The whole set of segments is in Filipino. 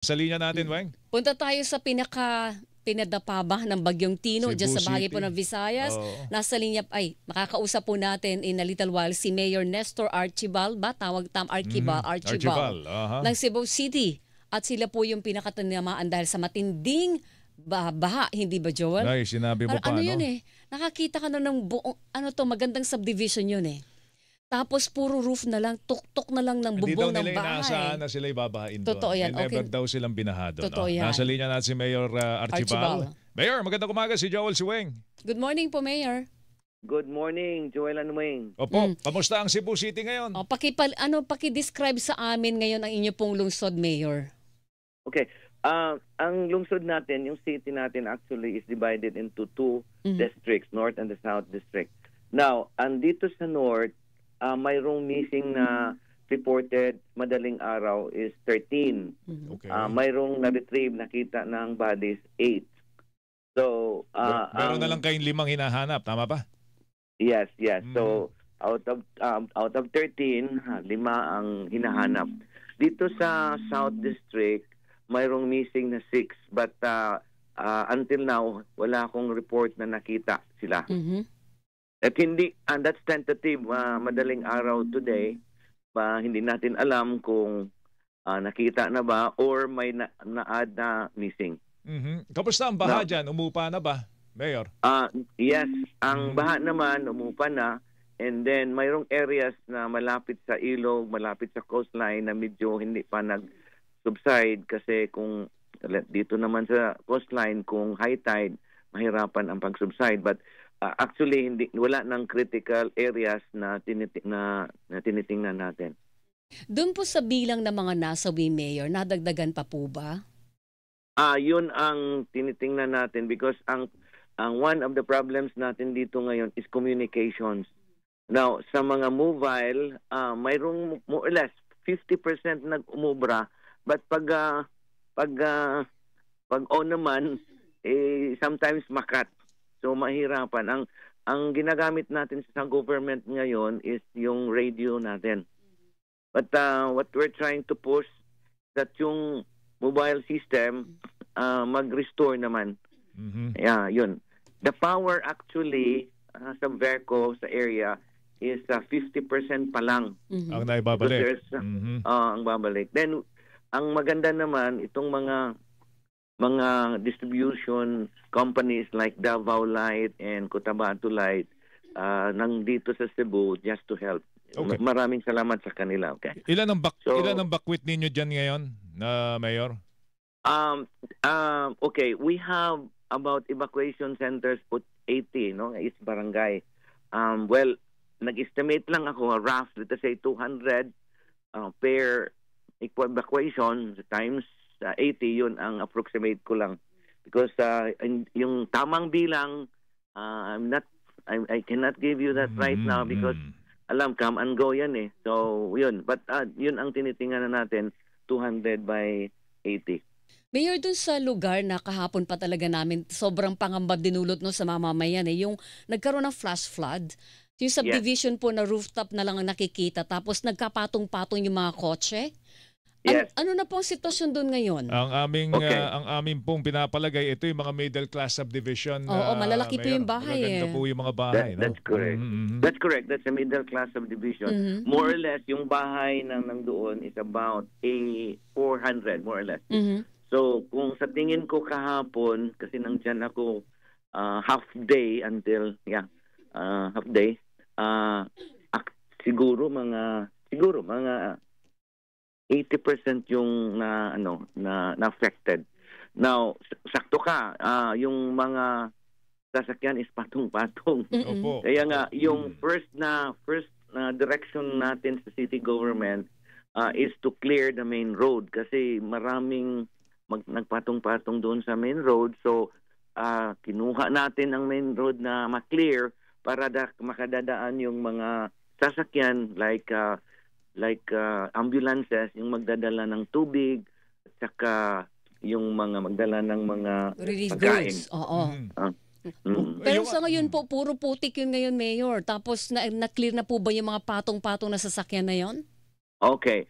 Sa linya natin, Weng. Punta tayo sa pinadapa ba ng Bagyong Tino Cebu diyan sa bahagi po City. ng Visayas. Oo. Nasa linya makakausap po natin in a little while si Mayor Nestor Archibald ba? Tawag Archibald Archival. Aha. ng Cebu City. At sila po yung pinakatinamaan dahil sa matinding baha, hindi ba Joel? Ay, sinabi mo pa, Ano no? yun eh, nakakita ka na ng buong, magandang subdivision yun eh. Tapos puro roof na lang, tuktok na lang ng Hindi daw bubong ng nila inaasahan bahay. na sila ibabahin doon. Totoo yan, May never okay. daw silang binaha doon. Totoo yan. Nasa linya natin si Mayor Archibald. Mayor, magandang umaga si Joel Siweng. Good morning po, Mayor. Good morning, Joel Anueng. Opo, kamusta ang Cebu City ngayon? O, paki-describe sa amin ngayon ang inyo pong lungsod, Mayor. Okay. Ang lungsod natin, yung city natin actually is divided into two districts, North and the South District. Now, andito sa North, mayroong missing na reported madaling araw is 13. Okay. Mayroong na-retrieve nakita ng bodies 8. So, Meron na lang kayong 5 hinahanap, tama ba? Yes. So, out of 13, 5 ang hinahanap. Dito sa South District, mayroong missing na 6, but until now, wala akong report na nakita sila. At hindi, and that's tentative, madaling araw today, hindi natin alam kung nakita na ba or may na-add na missing. Kamusta ang baha dyan? Umupa na ba, Mayor? Yes, ang baha naman, umupa na, and then mayroong areas na malapit sa ilog, malapit sa coastline na medyo hindi pa nag-subside kasi kung dito naman sa coastline, kung high tide, mahirapan ang pag-subside. But actually, wala ng critical areas na tinitingnan natin. Doon po sa bilang ng mga nasawi, Mayor, nadagdagan pa po ba? Yun ang tinitingnan natin because ang one of the problems natin dito ngayon is communications. Now, sa mga mobile, mayroong more or less 50% nag-umubra, but pag on naman, sometimes makat. So mahirapan. Ang ginagamit natin sa government ngayon is yung radio natin. But what we're trying to push that yung mobile system mag-restore naman. Yeah, yun. The power actually sa Verco sa area is 50% pa lang. Ang naibabalik. Ang babalik. Then ang maganda naman itong mga distribution companies like Davao Light and Cotabato Light nandito sa Cebu just to help. Okay. Maraming salamat sa kanila. Okay. Ilan ang bakwit ninyo dyan ngayon, Mayor? Okay, we have about evacuation centers put 80, no? Each barangay. Well, nag-estimate lang ako, rough, let's say 200 per evacuation times 80, yun ang approximate ko lang. Because yung tamang bilang, I cannot give you that right now because alam, come and go yan eh. So, yun. But yun ang tinitingnan natin, 200 by 80. Mayor, dun sa lugar na kahapon pa talaga namin, sobrang pangamba dinulot no sa mamamayan eh. Yung nagkaroon ng flash flood, yung subdivision po na rooftop na lang ang nakikita, tapos nagkapatong-patong yung mga kotse. Yes. Ano na po ang sitwasyon doon ngayon? Ang aming pong pinapalagay, ito yung mga middle class subdivision. Oo, malalaki po Mayor. yung bahay Maganda po yung mga bahay. That's correct. That's correct. That's a middle class subdivision. More or less, yung bahay na nandoon is about 400, more or less. So, kung sa tingin ko kahapon, kasi nandyan ako half day until, half day, siguro mga 80% yung na affected. Now, sakto ka, yung mga sasakyan is patong-patong. Kaya nga yung first na direction natin sa city government is to clear the main road kasi maraming nagpatong-patong doon sa main road. So, kinuha natin ang main road na ma-clear para makadadaan yung mga sasakyan like ambulances, yung magdadala ng tubig, at saka yung mga magdala ng mga relief pagkain. goods. Oo. Pero sa ngayon po, puro putik yun ngayon, Mayor. Tapos na-clear na po ba yung mga patong-patong na sasakyan na yon? Okay.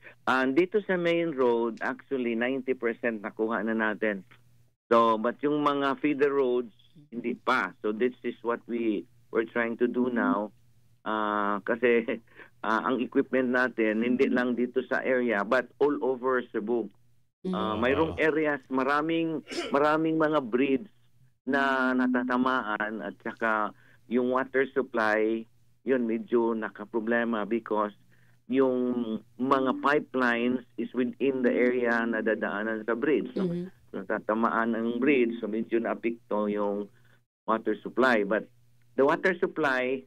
Dito sa main road, actually 90% nakuha na natin. So, but yung mga feeder roads, hindi pa. So this is what we're trying to do now. Kasi ang equipment natin, hindi lang dito sa area, but all over Cebu. Mayroong areas, maraming mga breeds na natatamaan at saka yung water supply, yun medyo nakaproblema because yung mga pipelines is within the area na dadaanan sa bridge. So, natatamaan ang bridge, so medyo naapekto yung water supply. But the water supply,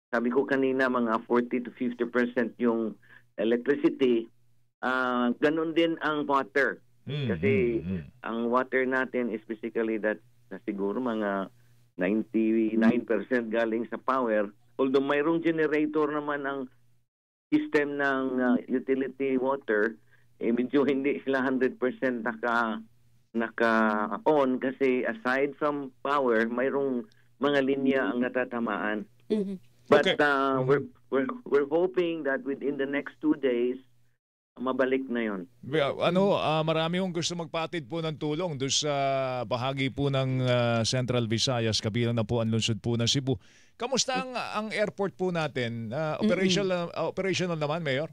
sabi ko kanina, mga 40 to 50% yung electricity, ganun din ang water. Kasi ang water natin is basically that siguro mga 99% galing sa power. Although mayroong generator naman ang system ng utility water, medyo hindi sila 100% naka-on kasi aside from power, mayroong mga linya ang natatamaan. But we're hoping that within the next 2 days, mabalik na yon. Marami hong gusto magpatid po ng tulong doon sa bahagi po ng Central Visayas, kabilang na po ang lungsod po ng Cebu. Kamusta ang airport po natin? Operational naman, Mayor?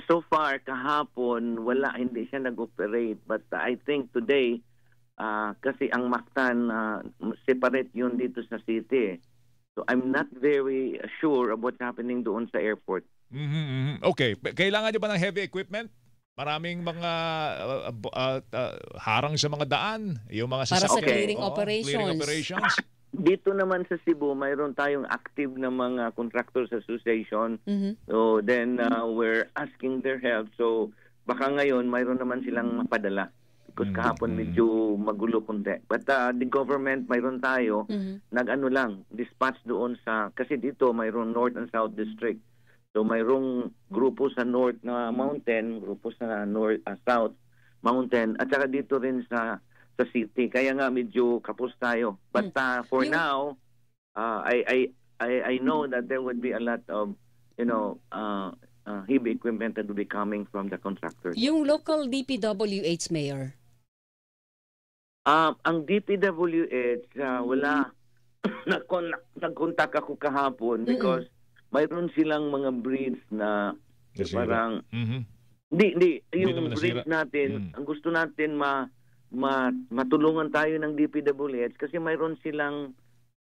So far, kahapon, hindi siya nag-operate. But I think today, kasi ang Mactan, separate yun dito sa city. So I'm not very sure of what's happening doon sa airport. Okay. Kailangan nyo ba ng heavy equipment? Maraming mga harang sa mga daan, yung mga para sasakyan. sa clearing Clearing operations. Dito naman sa Cebu, mayroon tayong active na mga contractors association. So then we're asking their help. So baka ngayon mayroon naman silang mapadala. Because kahapon medyo magulo kunti. But the government, mayroon tayo, dispatch doon sa, kasi dito mayroon North and South District. So mayroong grupo sa North na mountain, grupo sa South mountain, at saka dito rin sa city. Kaya nga medyo kapos tayo. But for now, I know that there would be a lot of, heavy equipment that will be coming from the contractors. Yung local DPWH, Mayor? Ang DPWH, wala. Nag-contact ako kahapon because mayroon silang mga breeds na parang hindi yung breeds natin, ang gusto natin matulungan tayo ng DPWH kasi mayroon silang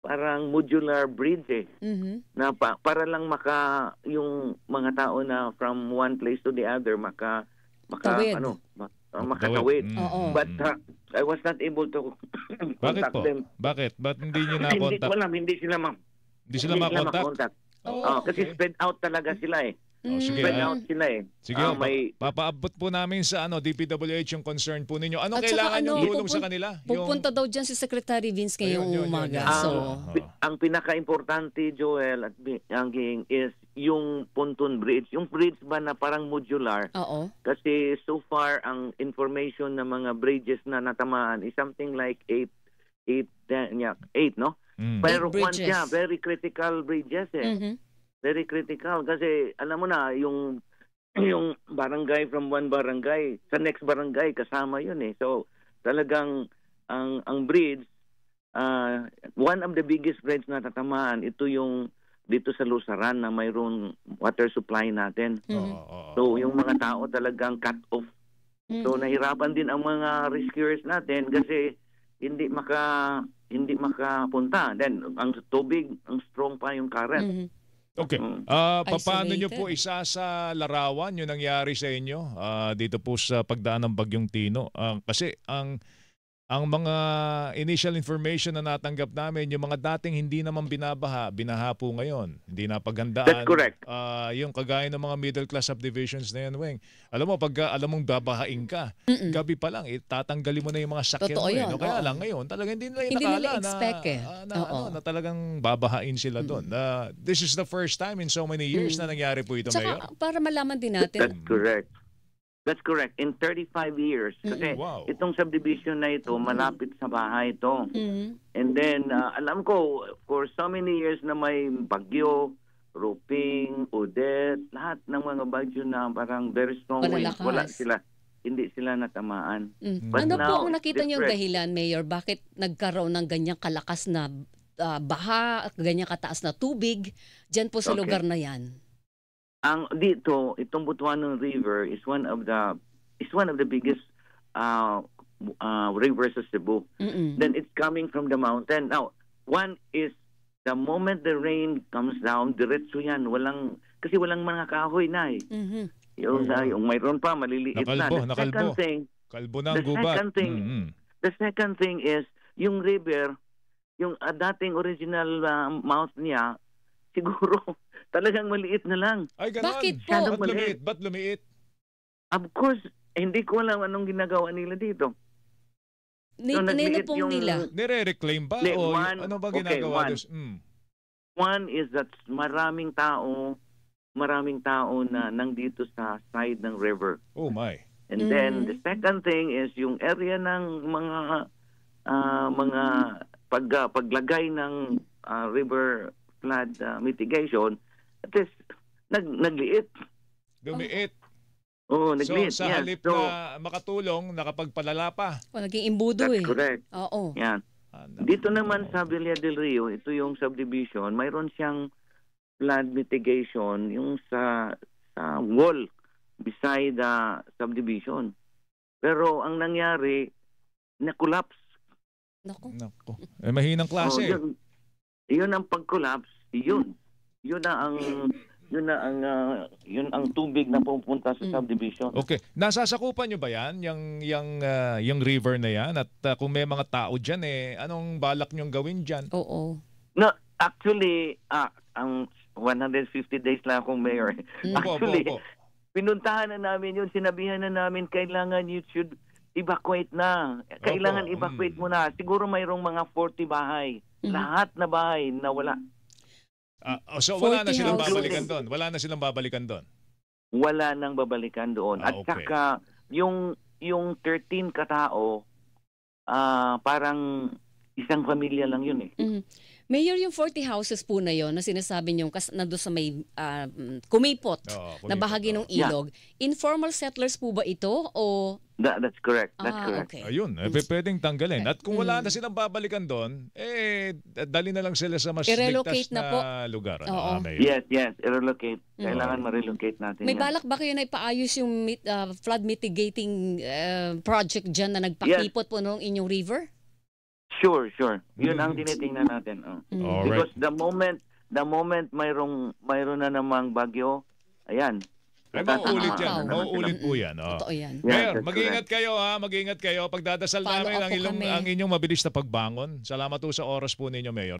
parang modular breeds na para lang yung mga tao na from one place to the other makatawid. But I was not able to contact them. Bakit? Ba't hindi niyo na-contact? Hindi sila ma-contact. Kasi spread out talaga sila Spread out sila Sige, papaabot po namin sa DPWH yung concern po ninyo. Ano kailangan yung tulong sa kanila? Pupunta daw dyan si Secretary Vince ngayong umaga. Ang pinaka-importante, Joel, at Anging, is yung pontoon bridge. Yung bridge ba na parang modular? Oo. Kasi so far, ang information ng mga bridges na natamaan is something like 8, no? Pero one siya, very critical bridges Very critical kasi alam mo na yung barangay from one barangay sa next barangay kasama yun So talagang ang bridge, one of the biggest bridge na tatamaan, ito yung dito sa Lusaran na mayroon water supply natin. So yung mga tao talagang cut off. So nahirapan din ang mga rescuers natin kasi hindi makapunta. Then ang tubig, ang strong pa yung current. Okay. Paano nyo po isasalarawan yung nangyari sa inyo dito po sa pagdaan ng Bagyong Tino? Kasi ang mga initial information na natanggap namin, yung mga dating hindi naman binaha po ngayon. Hindi napaghandaan. That's correct. Yung kagaya ng mga middle class subdivisions na yan, Weng. Alam mo, pag alam mong babahain ka, gabi pa lang, tatanggalin mo na yung mga sakyan mo. Yun, Kaya lang ngayon, talagang hindi nila expect na talagang babahain sila doon. This is the first time in so many years na nangyari po ito, Mayor. Para malaman din natin. That's correct. That's correct. In 35 years. Kasi itong subdivision na ito, malapit sa bahay ito. And then, alam ko, for so many years na may bagyo, Ruping, Odette, lahat ng mga bagyo na parang very strong winds, hindi sila natamaan. Ano po ang nakita niyong dahilan, Mayor? Bakit nagkaroon ng ganyang kalakas na baha, ganyang kataas na tubig dyan po sa lugar na yan? Ang dito, itong Butuano River is one of the biggest rivers of Cebu. Then it's coming from the mountain. Now, one is the moment the rain comes down, diretso yan. Kasi walang mga kahoy na eh. Yung mayroon pa, maliliit na. Kalbo na ang gubat. The second thing is, yung river, yung dating original mouth niya, siguro talagang maliit na lang. Ay, ganun. Bakit po? Ba't lumiit? Of course, hindi ko alam anong ginagawa nila dito. Ninupong nila? Nire-reclaim ba? O ano ba ginagawa? One is that maraming tao na nandito sa side ng river. Oh my. And then the second thing is yung area ng mga paglagay ng river flood mitigation, at least nagliit. Lumiit. Oo, nagliit. So sa halip na makatulong, nakapagpalala pa. Naging imbudo That's correct. Oo. Yan. Dito naman sa Villa del Rio, ito yung subdivision, mayroon siyang flood mitigation yung sa wall beside the subdivision. Pero ang nangyari, na-collapse. Naku. Mahinang klase. Yun ang pag-collapse. Yun ang tubig na pupunta sa subdivision. Okay. Nasasakupan nyo ba yan? Yung river na yan? At kung may mga tao dyan, anong balak nyong gawin dyan? Oo. No, actually, ang 150 days lang akong mayor. Actually, pinuntahan na namin yun. Sinabihan na namin, kailangan you should evacuate na. Kailangan evacuate mo na. Siguro mayroong mga 40 bahay. Lahat na bahay na wala. So wala na silang babalikan doon? Wala na silang babalikan doon? Wala nang babalikan doon. At saka, yung 13 katao, parang isang pamilya lang yun eh. Mayor, yung 40 houses po na yon na sinasabi niyo nandun sa may kumipot na bahagi ng ilog, informal settlers po ba ito o... That's correct. That's correct. Okay. Ayun, pwedeng tanggalin. At kung wala na silang babalikan doon, dali na lang sila sa mas ligtas na lugar. Yes, i-relocate. Kailangan ma-relocate natin. May balak ba kayo na ipaayos yung flood mitigating project dyan na nagpakipot po ng inyong river? Sure. Yun ang tinitingnan natin. Because the moment mayroon na namang bagyo, ayan. Mauulit yan. Mauulit po yan. Totoo yan. Mayor, mag-iingat kayo ha. Mag-iingat kayo. Pagdadasal namin ang inyong mabilis na pagbangon. Salamat po sa oras po ninyo, Mayor.